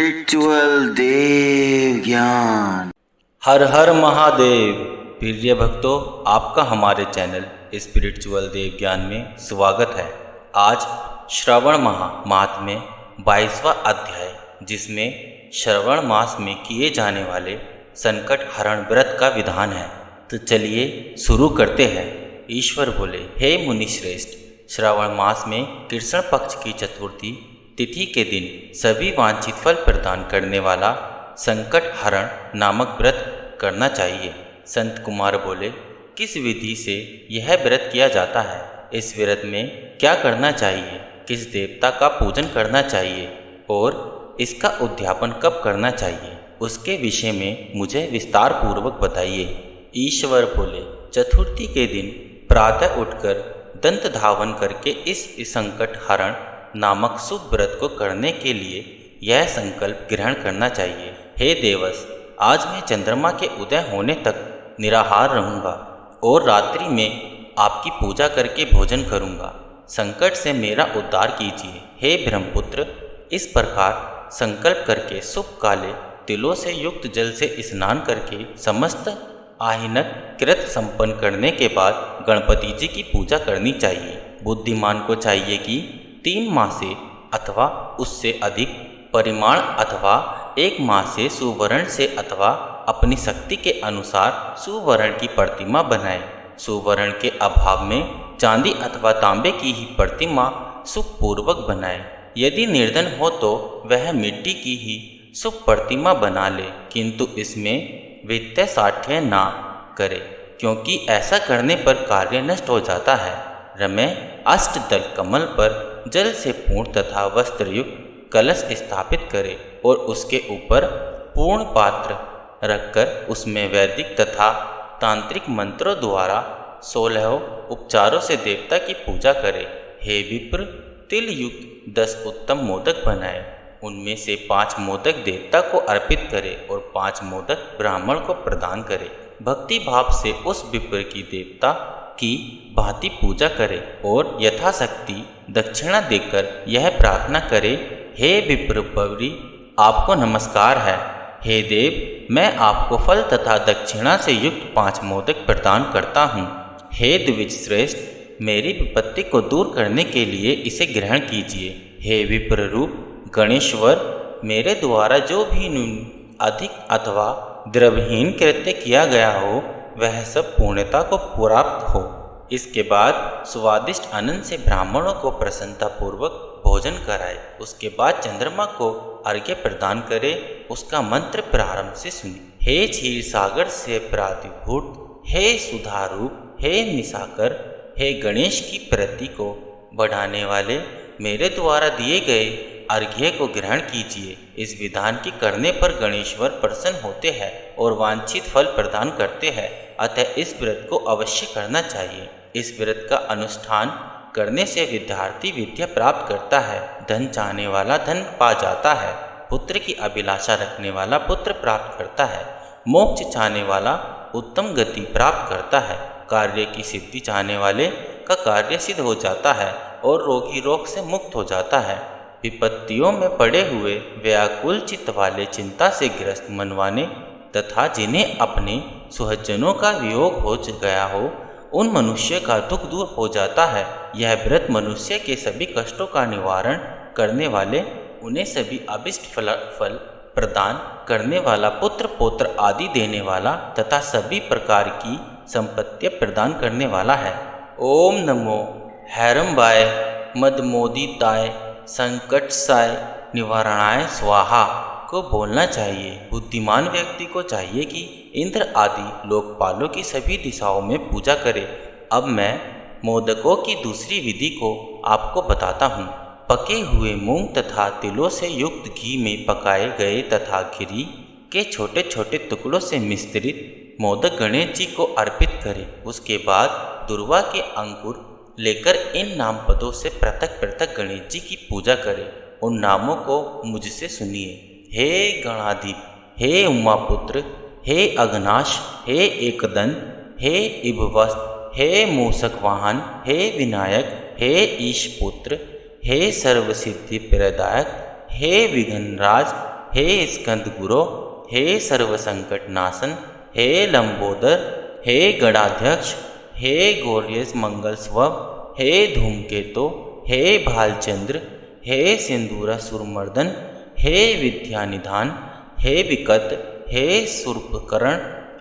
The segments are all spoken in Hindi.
स्पिरिचुअल देव ज्ञान। हर हर महादेव। प्रिय भक्तों, आपका हमारे चैनल स्पिरिचुअल देव ज्ञान में स्वागत है। आज श्रावण माह में 22वां अध्याय, जिसमें श्रावण मास में किए जाने वाले संकट हरण व्रत का विधान है। तो चलिए शुरू करते हैं। ईश्वर बोले, हे मुनि श्रेष्ठ, श्रावण मास में कृष्ण पक्ष की चतुर्थी तिथि के दिन सभी वांछित फल प्रदान करने वाला संकट हरण नामक व्रत करना चाहिए। संत कुमार बोले, किस विधि से यह व्रत किया जाता है? इस व्रत में क्या करना चाहिए? किस देवता का पूजन करना चाहिए और इसका उद्यापन कब करना चाहिए? उसके विषय में मुझे विस्तार पूर्वक बताइए। ईश्वर बोले, चतुर्थी के दिन प्रातः उठकर दंत धावन करके इस संकट हरण नामक शुभ व्रत को करने के लिए यह संकल्प ग्रहण करना चाहिए। हे देवस, आज मैं चंद्रमा के उदय होने तक निराहार रहूँगा और रात्रि में आपकी पूजा करके भोजन करूँगा। संकट से मेरा उद्धार कीजिए। हे ब्रह्मपुत्र, इस प्रकार संकल्प करके शुभ काले तिलों से युक्त जल से स्नान करके समस्त आहिनक कृत संपन्न करने के बाद गणपति जी की पूजा करनी चाहिए। बुद्धिमान को चाहिए कि 3 माह से अथवा उससे अधिक परिमाण अथवा 1 माह से सुवर्ण से अथवा अपनी शक्ति के अनुसार सुवर्ण की प्रतिमा बनाए। सुवर्ण के अभाव में चांदी अथवा तांबे की ही प्रतिमा सुखपूर्वक बनाए। यदि निर्धन हो तो वह मिट्टी की ही शुभ प्रतिमा बना ले, किंतु इसमें वित्तीय साठ्य ना करे, क्योंकि ऐसा करने पर कार्य नष्ट हो जाता है। रमें अष्टदल कमल पर जल से पूर्ण तथा वस्त्रयुक्त कलश स्थापित करे और उसके ऊपर पूर्ण पात्र रखकर उसमें वैदिक तथा तांत्रिक मंत्रों द्वारा 16 उपचारों से देवता की पूजा करे। हे विप्र, तिल युक्त 10 उत्तम मोदक बनाए। उनमें से 5 मोदक देवता को अर्पित करे और 5 मोदक ब्राह्मण को प्रदान करे। भक्ति भाव से उस विप्र की देवता की भांति पूजा करे और यथाशक्ति दक्षिणा देकर यह प्रार्थना करे, हे विप्र पवरी, आपको नमस्कार है। हे देव, मैं आपको फल तथा दक्षिणा से युक्त 5 मोदक प्रदान करता हूँ। हे द्विज श्रेष्ठ, मेरी विपत्ति को दूर करने के लिए इसे ग्रहण कीजिए। हे विप्र रूप गणेश्वर, मेरे द्वारा जो भी अधिक अथवा द्रवहीन कृत्य किया गया हो वह सब पूर्णता को प्राप्त हो। इसके बाद स्वादिष्ट अन्न से ब्राह्मणों को प्रसन्नतापूर्वक भोजन कराए। उसके बाद चंद्रमा को अर्घ्य प्रदान करे। उसका मंत्र प्रारंभ से सुने। हे क्षीर सागर से प्रातिभूत, हे सुधारूप, हे निशाकर, हे गणेश की प्रीति को बढ़ाने वाले, मेरे द्वारा दिए गए अर्घ्य को ग्रहण कीजिए। इस विधान की करने पर गणेश्वर प्रसन्न होते हैं और वांछित फल प्रदान करते हैं। अतः इस व्रत को अवश्य करना चाहिए। इस व्रत का अनुष्ठान करने से विद्यार्थी विद्या प्राप्त करता है, धन चाहने वाला धन पा जाता है, पुत्र की अभिलाषा रखने वाला पुत्र प्राप्त करता है, मोक्ष चाहने वाला उत्तम गति प्राप्त करता है, कार्य की सिद्धि चाहने वाले का कार्य सिद्ध हो जाता है और रोगी रोग से मुक्त हो जाता है। विपत्तियों में पड़े हुए व्याकुल चित्त वाले, चिंता से ग्रस्त मनवाने तथा जिन्हें अपने सुहजनों का वियोग हो गया हो, उन मनुष्य का दुख दूर हो जाता है। यह व्रत मनुष्य के सभी कष्टों का निवारण करने वाले, उन्हें सभी अभिष्ट फल प्रदान करने वाला, पुत्र पौत्र आदि देने वाला तथा सभी प्रकार की संपत्ति प्रदान करने वाला है। ओम नमो हैरम्बाय मदमोदिताय संकटसाय निवारणाय स्वाहा को बोलना चाहिए। बुद्धिमान व्यक्ति को चाहिए कि इंद्र आदि लोकपालों की सभी दिशाओं में पूजा करे। अब मैं मोदकों की दूसरी विधि को आपको बताता हूँ। पके हुए मूंग तथा तिलों से युक्त घी में पकाए गए तथा घी के छोटे छोटे टुकड़ों से मिश्रित मोदक गणेश जी को अर्पित करें। उसके बाद दुर्वा के अंकुर लेकर इन नाम पदों से पृथक पृथक गणेश जी की पूजा करें। उन नामों को मुझसे सुनिए। हे गणाधिप, हे उमापुत्र, हे अघनाश, हे एकदंत, हे इभवस्त, हे मूषक वाहन, हे विनायक, हे ईशपुत्र, हे सर्वसिद्धि प्रदायक, हे विघ्नराज, हे स्कंद गुरो, हे सर्वसंकट नाशन, हे लंबोदर, हे गणाध्यक्ष, हे गौर्यस मंगल स्वभ, हे धूमकेतु, हे भालचंद्र, हे सिंदूरासुरमर्दन, हे विद्यानिधान, हे विकट, हे सूर्पकर्ण,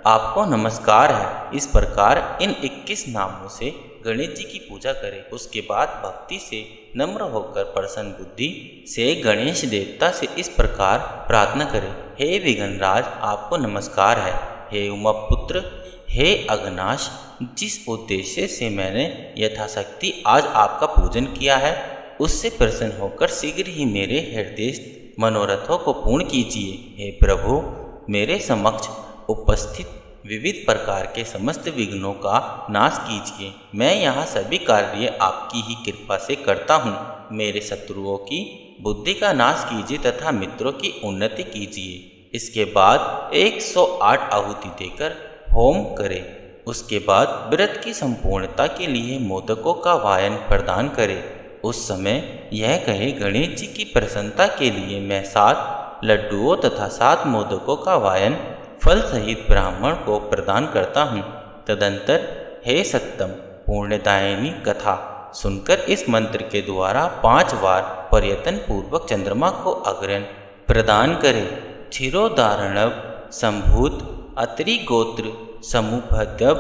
आपको नमस्कार है। इस प्रकार इन 21 नामों से गणेश जी की पूजा करें। उसके बाद भक्ति से नम्र होकर प्रसन्न बुद्धि से गणेश देवता से इस प्रकार प्रार्थना करें। हे विघ्नराज, आपको नमस्कार है। हे उमापुत्र, हे अघनाश, जिस उद्देश्य से मैंने यथाशक्ति आज आपका पूजन किया है, उससे प्रसन्न होकर शीघ्र ही मेरे हृदय मनोरथों को पूर्ण कीजिए। हे प्रभु, मेरे समक्ष उपस्थित विविध प्रकार के समस्त विघ्नों का नाश कीजिए। मैं यहाँ सभी कार्य आपकी ही कृपा से करता हूँ। मेरे शत्रुओं की बुद्धि का नाश कीजिए तथा मित्रों की उन्नति कीजिए। इसके बाद 108 आहुति देकर होम करें। उसके बाद व्रत की संपूर्णता के लिए मोदकों का वायन प्रदान करें। उस समय यह कहे, गणेश जी की प्रसन्नता के लिए मैं 7 लड्डुओं तथा 7 मोदकों का वायन फल सहित ब्राह्मण को प्रदान करता हूँ। तदंतर हे सत्यम पुण्यदायिनी कथा सुनकर इस मंत्र के द्वारा 5 बार प्रयत्न पूर्वक चंद्रमा को अग्रहण प्रदान करें। क्षीरोदारणव संभूत अत्रि गोत्र समुपद्यव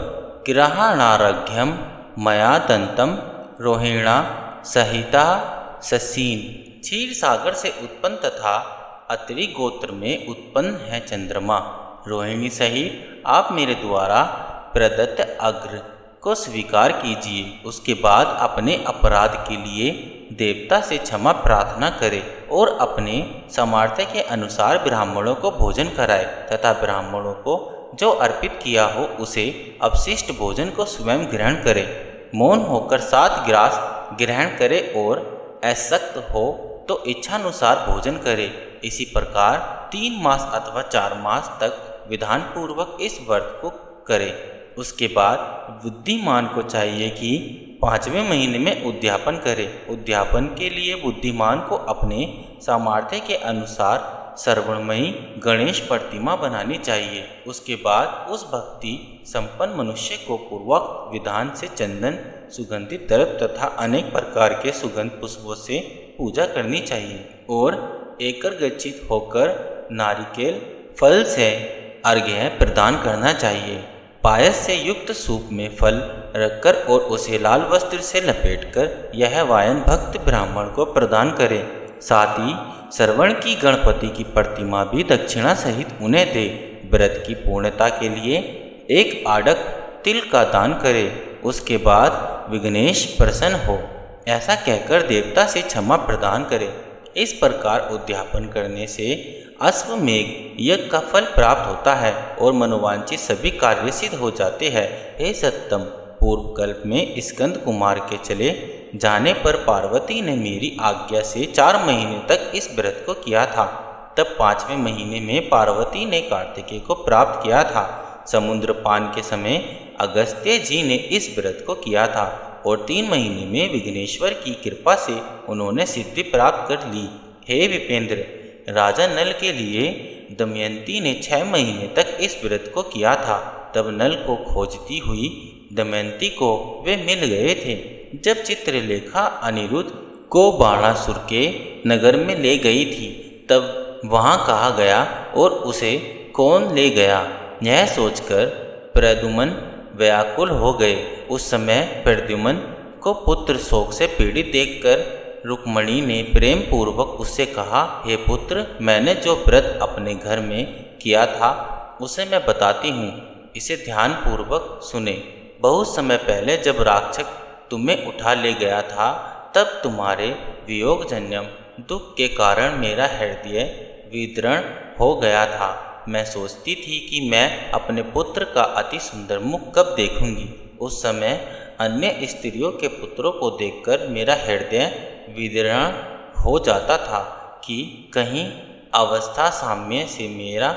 ग्रहणारघ्यम मया दंतम रोहिणा सहिता ससीन। क्षीर सागर से उत्पन्न तथा अत्रि गोत्र में उत्पन्न है चंद्रमा रोहिणी सहित आप मेरे द्वारा प्रदत्त अग्र को स्वीकार कीजिए। उसके बाद अपने अपराध के लिए देवता से क्षमा प्रार्थना करें और अपने सामर्थ्य के अनुसार ब्राह्मणों को भोजन कराए तथा ब्राह्मणों को जो अर्पित किया हो उसे अवशिष्ट भोजन को स्वयं ग्रहण करे। मौन होकर 7 ग्रास ग्रहण करे और अशक्त हो तो इच्छानुसार भोजन करे। इसी प्रकार 3 मास अथवा 4 मास तक विधान पूर्वक इस व्रत को करे। उसके बाद बुद्धिमान को चाहिए कि 5वें महीने में उद्यापन करे। उद्यापन के लिए बुद्धिमान को अपने सामर्थ्य के अनुसार सर्वणमयी गणेश प्रतिमा बनानी चाहिए। उसके बाद उस भक्ति संपन्न मनुष्य को पूर्वक विधान से चंदन, सुगंधित द्रव्य तथा अनेक प्रकार के सुगंध पुष्पों से पूजा करनी चाहिए और एकाग्रचित होकर नारिकेल फल से अर्घ्य प्रदान करना चाहिए। पायस से युक्त सूप में फल रखकर और उसे लाल वस्त्र से लपेटकर यह वायन भक्त ब्राह्मण को प्रदान करें। साथ ही श्रवण की गणपति की प्रतिमा भी दक्षिणा सहित उन्हें दे। व्रत की पूर्णता के लिए 1 आड़क तिल का दान करे। उसके बाद विघ्नेश प्रसन्न हो ऐसा कहकर देवता से क्षमा प्रदान करे। इस प्रकार उद्यापन करने से अश्वमेघ यज्ञ का फल प्राप्त होता है और मनोवांछित सभी कार्य सिद्ध हो जाते हैं। हे सत्यम, पूर्व कल्प में स्कंद कुमार के चले जाने पर पार्वती ने मेरी आज्ञा से 4 महीने तक इस व्रत को किया था। तब 5वें महीने में पार्वती ने कार्तिकेय को प्राप्त किया था। समुद्र पान के समय अगस्त्य जी ने इस व्रत को किया था और 3 महीने में विघ्नेश्वर की कृपा से उन्होंने सिद्धि प्राप्त कर ली। हे विपेंद्र, राजा नल के लिए दमयंती ने 6 महीने तक इस व्रत को किया था। तब नल को खोजती हुई दमयंती को वे मिल गए थे। जब चित्रलेखा अनिरुद्ध को बाणासुर के नगर में ले गई थी तब वहाँ कहा गया और उसे कौन ले गया, यह सोचकर प्रद्युम्न व्याकुल हो गए। उस समय प्रद्युम्न को पुत्र शोक से पीड़ित देखकर रुक्मणी ने प्रेम पूर्वक उससे कहा, हे पुत्र, मैंने जो व्रत अपने घर में किया था उसे मैं बताती हूँ, इसे ध्यान पूर्वक सुने। बहुत समय पहले जब राक्षस तुम्हें उठा ले गया था तब तुम्हारे वियोगजन्यम दुख के कारण मेरा हृदय विदीर्ण हो गया था। मैं सोचती थी कि मैं अपने पुत्र का अति सुंदर मुख कब देखूंगी। उस समय अन्य स्त्रियों के पुत्रों को देखकर मेरा हृदय विदीर्ण हो जाता था कि कहीं अवस्था साम्य से मेरा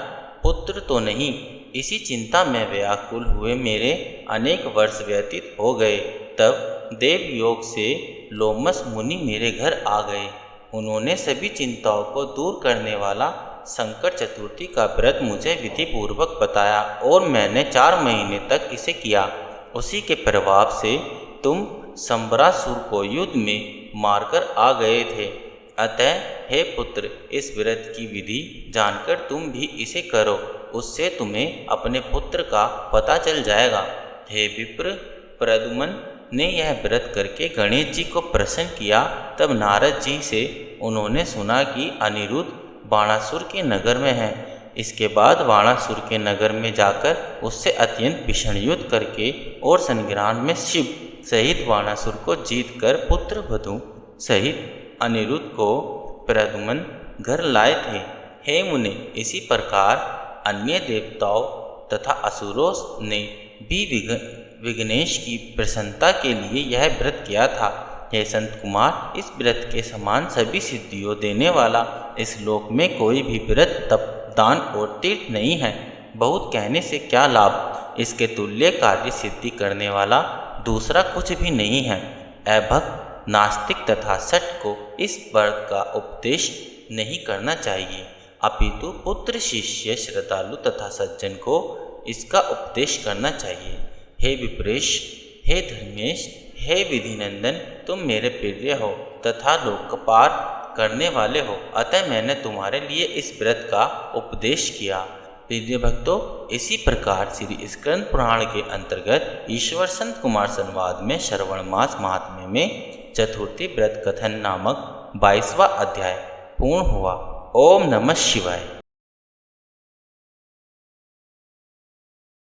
पुत्र तो नहीं। इसी चिंता में व्याकुल हुए मेरे अनेक वर्ष व्यतीत हो गए। तब देवयोग से लोमस मुनि मेरे घर आ गए। उन्होंने सभी चिंताओं को दूर करने वाला संकट चतुर्थी का व्रत मुझे विधि पूर्वक बताया और मैंने 4 महीने तक इसे किया। उसी के प्रभाव से तुम संबरासुर को युद्ध में मारकर आ गए थे। अतः हे पुत्र, इस व्रत की विधि जानकर तुम भी इसे करो, उससे तुम्हें अपने पुत्र का पता चल जाएगा। हे विप्र, प्रद्युम्न ने यह व्रत करके गणेश जी को प्रसन्न किया। तब नारद जी से उन्होंने सुना कि अनिरुद्ध बाणासुर के नगर में है। इसके बाद बाणासुर के नगर में जाकर उससे अत्यंत भीषण युद्ध करके और संग्राम में शिव सहित बाणासुर को जीतकर पुत्र वधु सहित अनिरुद्ध को प्रद्युम्न घर लाए थे। हे मुने, इसी प्रकार अन्य देवताओं तथा असुरों ने भी विघ्नेश की प्रसन्नता के लिए यह व्रत किया था। हे संत कुमार, इस व्रत के समान सभी सिद्धियों देने वाला इस लोक में कोई भी व्रत, तप, दान और तीर्थ नहीं है। बहुत कहने से क्या लाभ, इसके तुल्य कार्य सिद्धि करने वाला दूसरा कुछ भी नहीं है। अभक्त, नास्तिक तथा सट को इस व्रत का उपदेश नहीं करना चाहिए, अपितु पुत्र, शिष्य, श्रद्धालु तथा सज्जन को इसका उपदेश करना चाहिए। हे विप्रेश, हे धर्मेश, हे विधिनंदन, तुम मेरे प्रिय हो तथा लोकपार करने वाले हो, अतः मैंने तुम्हारे लिए इस व्रत का उपदेश किया। प्रिय भक्तों, इसी प्रकार श्री स्कंद पुराण के अंतर्गत ईश्वर संत कुमार संवाद में श्रवण मास महात्म्य में चतुर्थी व्रत कथन नामक 22वां अध्याय पूर्ण हुआ। ओम नमः शिवाय।